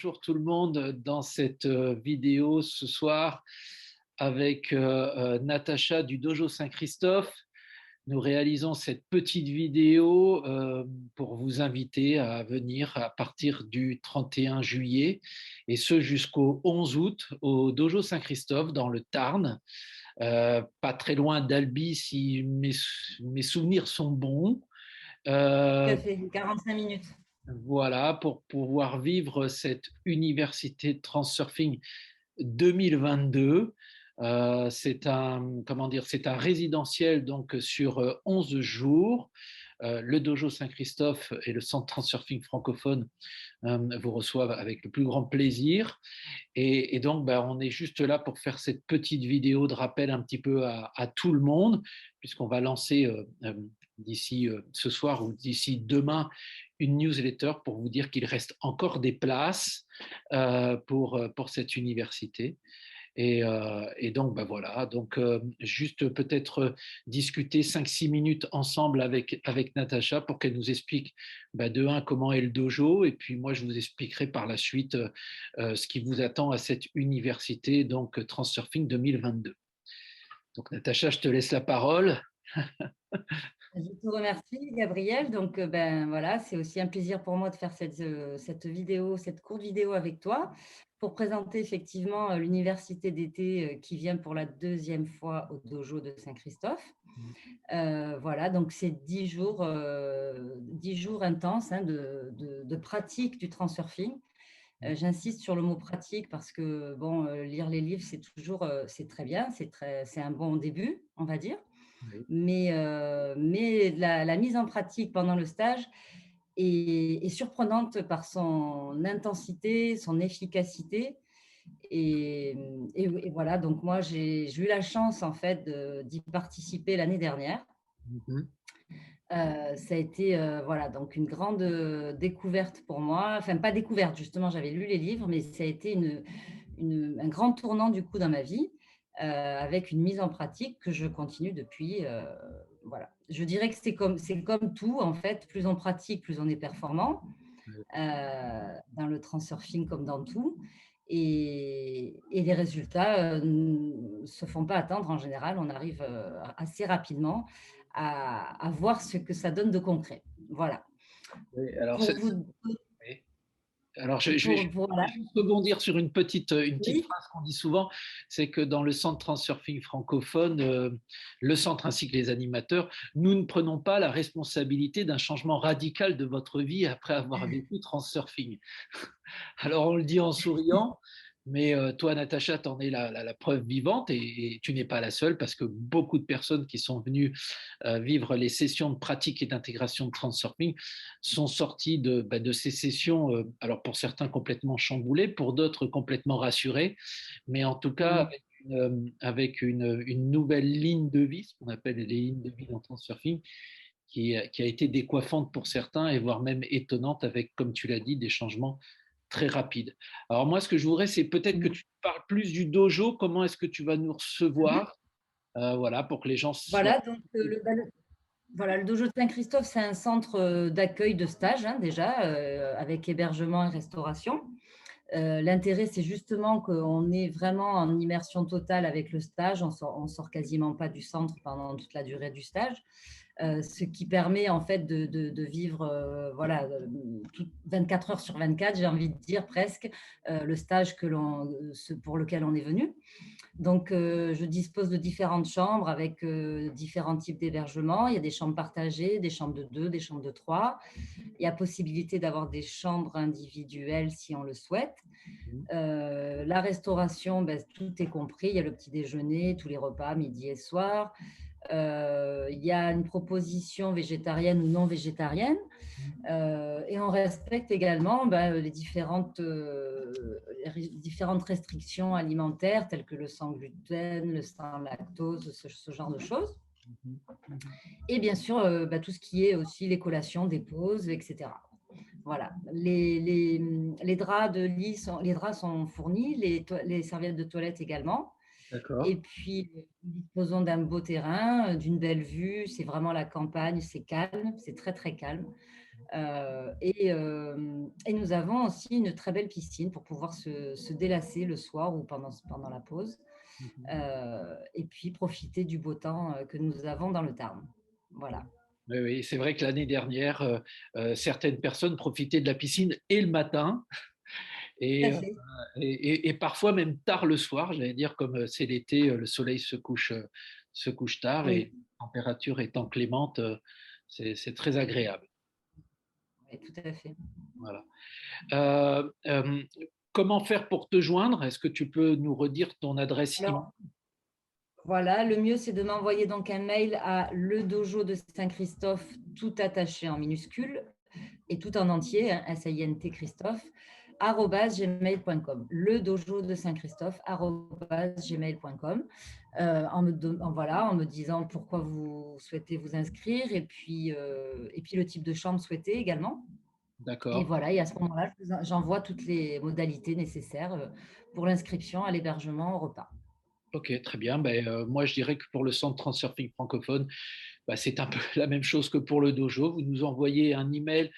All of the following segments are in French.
bonjour tout le monde dans cette vidéo ce soir avec Natacha du Dojo Saint-Christophe. Nous réalisons cette petite vidéo pour vous inviter à venir à partir du 31 juillet et ce jusqu'au 11 août au Dojo Saint-Christophe dans le Tarn, pas très loin d'Albi si mes souvenirs sont bons. Tout à Euh, fait, 45 minutes. Voilà, pour pouvoir vivre cette université de Transurfing 2022. C'est c'est un résidentiel donc sur 11 jours. Le Dojo Saint-Christophe et le Centre Transurfing francophone vous reçoivent avec le plus grand plaisir. Et donc, on est juste là pour faire cette petite vidéo de rappel un petit peu à tout le monde, puisqu'on va lancer d'ici ce soir ou d'ici demain une newsletter pour vous dire qu'il reste encore des places pour cette université. Et donc, voilà. Donc, juste peut-être discuter 5-6 minutes ensemble avec Natacha pour qu'elle nous explique de un, comment est le dojo. Et puis, moi, je vous expliquerai par la suite ce qui vous attend à cette université, donc Transurfing 2022. Donc, Natacha, je te laisse la parole. Je te remercie, Gabriel. Donc, voilà, c'est aussi un plaisir pour moi de faire cette vidéo, cette courte vidéo avec toi pour présenter effectivement l'université d'été qui vient pour la deuxième fois au dojo de Saint-Christophe. Voilà, donc c'est 10 jours intenses de pratique du transurfing. J'insiste sur le mot pratique parce que bon, lire les livres, c'est très bien, c'est un bon début, on va dire. Oui. Mais la mise en pratique pendant le stage est surprenante par son intensité, son efficacité. Et voilà, donc moi, j'ai eu la chance en fait d'y participer l'année dernière. Mhm. Ça a été voilà, donc une grande découverte pour moi. Enfin, pas découverte, justement, j'avais lu les livres, mais ça a été un grand tournant du coup dans ma vie, avec une mise en pratique que je continue depuis. Voilà. Je dirais que c'est comme tout, en fait, plus on pratique, plus on est performant, dans le transurfing comme dans tout. Et les résultats ne se font pas attendre en général. On arrive assez rapidement à voir ce que ça donne de concret. Voilà. Oui, alors, Pour vous, oui. Alors, je vais voilà. juste rebondir sur une petite Oui. phrase qu'on dit souvent, c'est que dans le centre Transurfing francophone, le centre ainsi que les animateurs, nous ne prenons pas la responsabilité d'un changement radical de votre vie après avoir vécu Transurfing. Alors, on le dit en souriant, mais toi, Natacha, tu en es la preuve vivante et tu n'es pas la seule parce que beaucoup de personnes qui sont venues vivre les sessions de pratique et d'intégration de Transurfing sont sorties de ces sessions, alors pour certains complètement chamboulées, pour d'autres complètement rassurées, mais en tout cas Mm. avec une nouvelle ligne de vie, ce qu'on appelle les lignes de vie dans Transurfing, qui a été décoiffante pour certains et voire même étonnante avec, comme tu l'as dit, des changements très rapides. Alors moi, ce que je voudrais, c'est peut-être que Mm. tu parles plus du dojo. Comment est-ce que tu vas nous Mhm. recevoir, voilà, pour que les gens soient... Voilà, donc voilà, le Dojo de Saint-Christophe, c'est un centre d'accueil de stage, hein, déjà, avec hébergement et restauration. L'intérêt, c'est justement qu'on est vraiment en immersion totale avec le stage. On sort quasiment pas du centre pendant toute la durée du stage. Ce qui permet en fait de vivre voilà, 24 heures sur 24, j'ai envie de dire presque, le stage pour lequel on est venu. Donc, je dispose de différentes chambres avec différents types d'hébergements. Il y a des chambres partagées, des chambres de 2, des chambres de 3. Il y a possibilité d'avoir des chambres individuelles si on le souhaite. La restauration, tout est compris. Il y a le petit déjeuner, tous les repas, midi et soir. Il y a une proposition végétarienne ou non végétarienne. Et on respecte également les différentes restrictions alimentaires telles que le sans gluten, le sans lactose, ce genre de choses. Et bien sûr, tout ce qui est aussi les collations, des pauses, etc. Voilà. Les draps de lit les draps sont fournis, les serviettes de toilette également. Et D'accord. puis, nous disposons d'un beau terrain, d'une belle vue. C'est vraiment la campagne, c'est calme, c'est très, très calme. Et nous avons aussi une très belle piscine pour pouvoir se délasser le soir ou pendant la pause, Mhm. et puis profiter du beau temps que nous avons dans le Tarn. Voilà. Oui, oui, c'est vrai que l'année dernière, certaines personnes profitaient de la piscine et le matin Tout à et, fait. et parfois même tard le soir. J'allais dire, comme c'est l'été, le soleil se couche tard et Oui, la température étant clémente, c'est très agréable. oui, tout à fait. Voilà. Euh, euh, Comment faire pour te joindre? Est-ce que tu peux nous redire ton adresse email? Alors, voilà, le mieux, c'est de m'envoyer donc un mail à le dojo de Saint-Christophe, tout attaché en minuscule et tout en entier, hein, SAINT Christophe, @gmail.com. Le dojo de Saint-Christophe, @gmail.com. Voilà, en me disant pourquoi vous souhaitez vous inscrire et puis le type de chambre souhaité également. Et D'accord. voilà, et à ce moment-là, j'envoie toutes les modalités nécessaires pour l'inscription à l'hébergement au repas. Ok, très bien. Ben, moi, je dirais que pour le centre Transurfing francophone, bah, c'est un peu la même chose que pour le dojo. Vous nous envoyez un email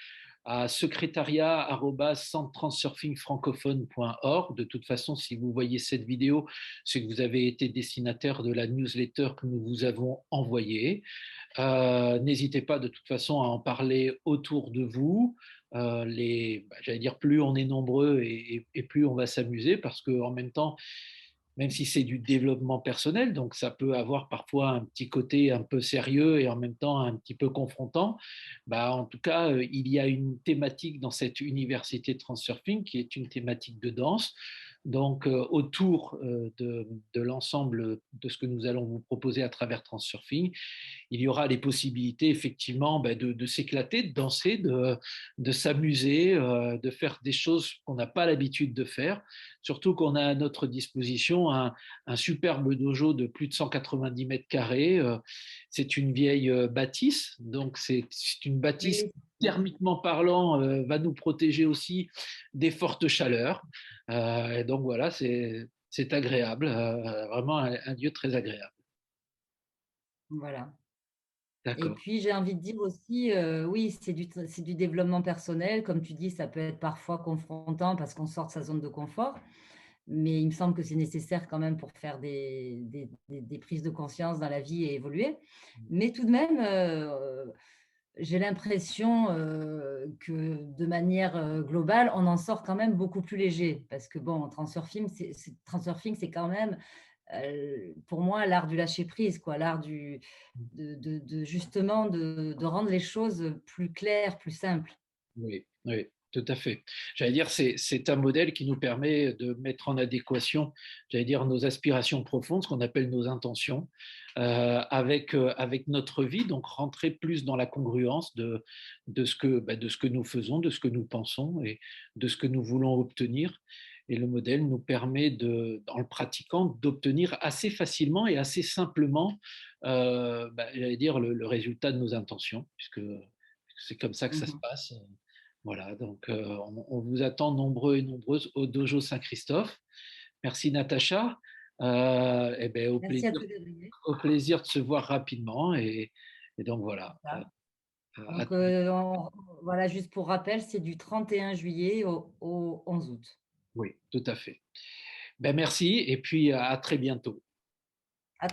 à secrétariat@centretransurfingfrancophone.org. De toute façon, si vous voyez cette vidéo, c'est que vous avez été destinataire de la newsletter que nous vous avons envoyée. N'hésitez pas de toute façon à en parler autour de vous. J'allais dire, plus on est nombreux et plus on va s'amuser parce qu'en même temps, même si c'est du développement personnel, donc ça peut avoir parfois un petit côté un peu sérieux et en même temps un petit peu confrontant. Bah, en tout cas, il y a une thématique dans cette université de Transurfing qui est une thématique de danse. Donc, autour de l'ensemble de ce que nous allons vous proposer à travers Transurfing, il y aura les possibilités effectivement de s'éclater, de danser, de s'amuser, de faire des choses qu'on n'a pas l'habitude de faire. Surtout qu'on a à notre disposition un superbe dojo de plus de 190 mètres carrés. C'est une vieille bâtisse, donc c'est une bâtisse Oui, thermiquement parlant va nous protéger aussi des fortes chaleurs. Et donc voilà, c'est agréable, vraiment un lieu très agréable. voilà. Et D'accord. puis, j'ai envie de dire aussi, oui, c'est du développement personnel. Comme tu dis, ça peut être parfois confrontant parce qu'on sort de sa zone de confort. Mais il me semble que c'est nécessaire quand même pour faire des prises de conscience dans la vie et évoluer. Mais tout de même, j'ai l'impression que de manière globale, on en sort quand même beaucoup plus léger. Parce que bon, transurfing, c'est quand même, pour moi, l'art du lâcher-prise, quoi, l'art justement de rendre les choses plus claires, plus simples. Oui, oui, tout à fait. J'allais dire, c'est un modèle qui nous permet de mettre en adéquation, j'allais dire, nos aspirations profondes, ce qu'on appelle nos intentions, avec notre vie, donc rentrer plus dans la congruence de ce que nous faisons, de ce que nous pensons et de ce que nous voulons obtenir. Et le modèle nous permet, en le pratiquant, d'obtenir assez facilement et assez simplement, j'allais dire, le résultat de nos intentions, puisque c'est comme ça que ça se Mhm. passe. Voilà, donc on vous attend nombreux et nombreuses au Dojo Saint-Christophe. Merci Natacha. Et ben, Merci à tous, Gabriel. au plaisir de se voir rapidement. Et donc voilà. Donc, voilà, juste pour rappel, c'est du 31 juillet au 11 août. Oui, tout à fait. Ben, merci et puis à très bientôt. À